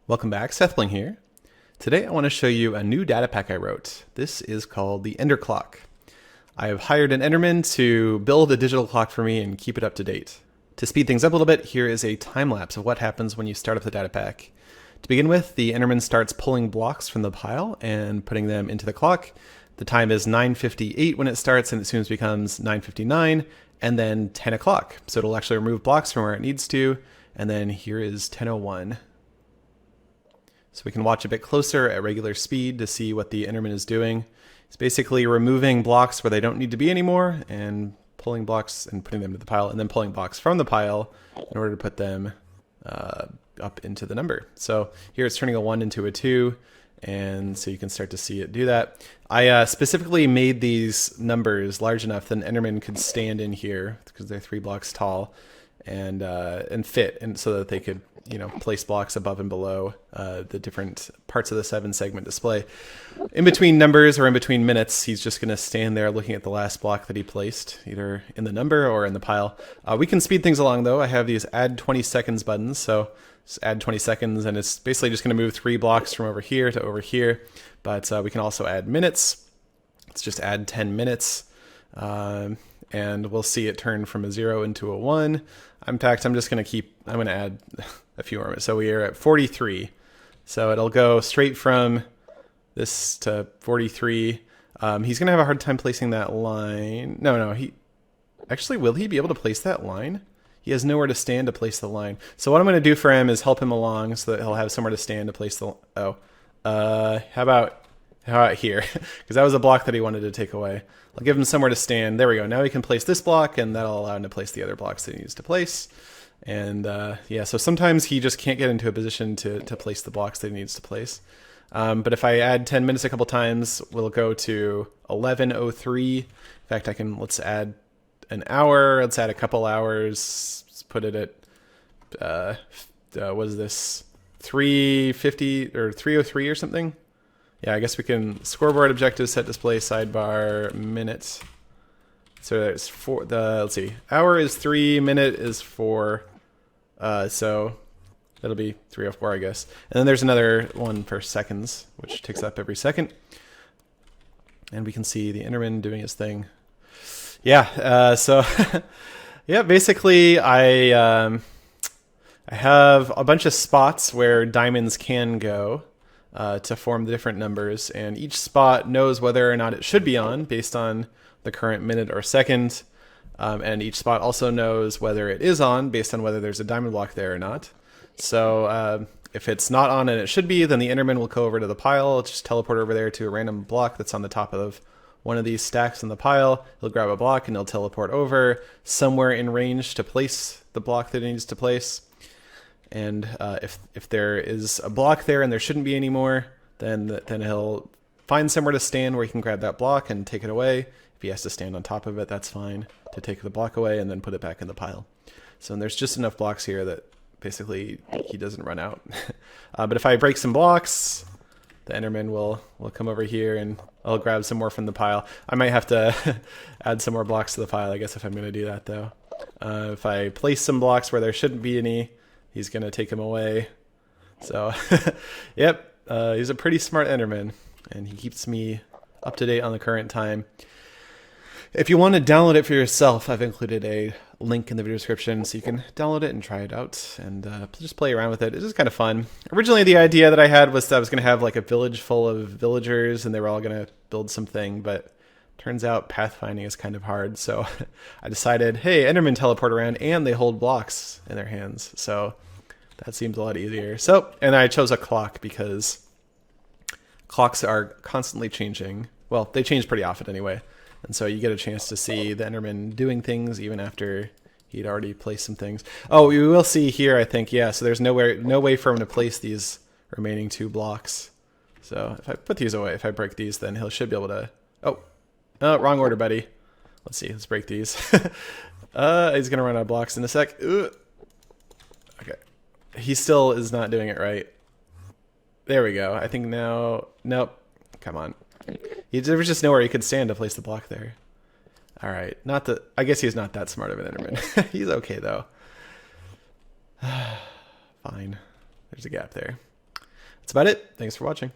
Welcome back, SethBling here. Today I want to show you a new data pack I wrote. This is called the EnderClock. I have hired an Enderman to build a digital clock for me and keep it up to date. To speed things up a little bit, here is a time lapse of what happens when you start up the data pack. To begin with, the Enderman starts pulling blocks from the pile and putting them into the clock. The time is 9:58 when it starts, and it soon becomes 9:59 and then 10 o'clock. So it'll actually remove blocks from where it needs to, and then here is 10:01. So we can watch a bit closer at regular speed to see what the Enderman is doing. It's basically removing blocks where they don't need to be anymore and pulling blocks and putting them to the pile, and then pulling blocks from the pile in order to put them up into the number. So here it's turning a 1 into a 2, and so you can start to see it do that. I specifically made these numbers large enough that an Enderman could stand in here because they're 3 blocks tall and fit, and so that they could place blocks above and below the different parts of the 7-segment display. In between numbers or in between minutes, he's just going to stand there looking at the last block that he placed, either in the number or in the pile. We can speed things along though. I have these add 20 seconds buttons, so just add 20 seconds, and it's basically just going to move 3 blocks from over here to over here. But we can also add minutes. Let's just add 10 minutes. And we'll see it turn from a 0 into a 1. In fact, I'm going to add a few more. So we are at 43. So it'll go straight from this to 43. He's going to have a hard time placing that line. No, will he be able to place that line? He has nowhere to stand to place the line. So what I'm going to do for him is help him along so that he'll have somewhere to stand to place the, how about here? Because that was a block that he wanted to take away. I'll give him somewhere to stand. There we go. Now he can place this block, and that'll allow him to place the other blocks that he needs to place. And yeah, so sometimes he just can't get into a position to place the blocks that he needs to place. But if I add 10 minutes a couple times, we'll go to 11:03. In fact, let's add an hour. Let's add a couple hours. Let's put it at, what is this? 3:50 or 3:03 or something? Yeah, I guess we can scoreboard objective set display sidebar minutes. So it's let's see, hour is 3, minute is 4. So that'll be 3 or 4, I guess. And then there's another one for seconds, which ticks up every second. And we can see the Enderman doing his thing. Yeah, so yeah, basically I have a bunch of spots where diamonds can go to form the different numbers, and each spot knows whether or not it should be on based on the current minute or second, and each spot also knows whether it is on based on whether there's a diamond block there or not. So if it's not on and it should be, then the Enderman will go over to the pile, just teleport over there to a random block that's on the top of one of these stacks in the pile. He'll grab a block and he'll teleport over somewhere in range to place the block that he needs to place. And if there is a block there and there shouldn't be any more, then he'll find somewhere to stand where he can grab that block and take it away. If he has to stand on top of it, that's fine, to take the block away and then put it back in the pile. So there's just enough blocks here that basically he doesn't run out. But if I break some blocks, the Enderman will come over here and I'll grab some more from the pile. I might have to add some more blocks to the pile, I guess, if I'm going to do that though. If I place some blocks where there shouldn't be any, he's going to take them away. So, yep, he's a pretty smart Enderman, and he keeps me up to date on the current time. If you want to download it for yourself, I've included a link in the video description so you can download it and try it out and just play around with it. It's just kind of fun. Originally, the idea that I had was that I was going to have like a village full of villagers, and they were all going to build something, but turns out pathfinding is kind of hard, so I decided, hey, Endermen teleport around and they hold blocks in their hands, so that seems a lot easier. So, and I chose a clock because clocks are constantly changing. Well, they change pretty often anyway, and so you get a chance to see the Enderman doing things even after he'd already placed some things. Oh, we will see here, I think, yeah, so there's no way for him to place these remaining 2 blocks. So if I put these away, if I break these, then he should be able to... Oh, wrong order, buddy. Let's see. Let's break these. He's going to run out of blocks in a sec. Ugh. Okay. He still is not doing it right. There we go. I think now... Nope. Come on. There was just nowhere he could stand to place the block there. All right. I guess he's not that smart of an Enderman. He's okay, though. Fine. There's a gap there. That's about it. Thanks for watching.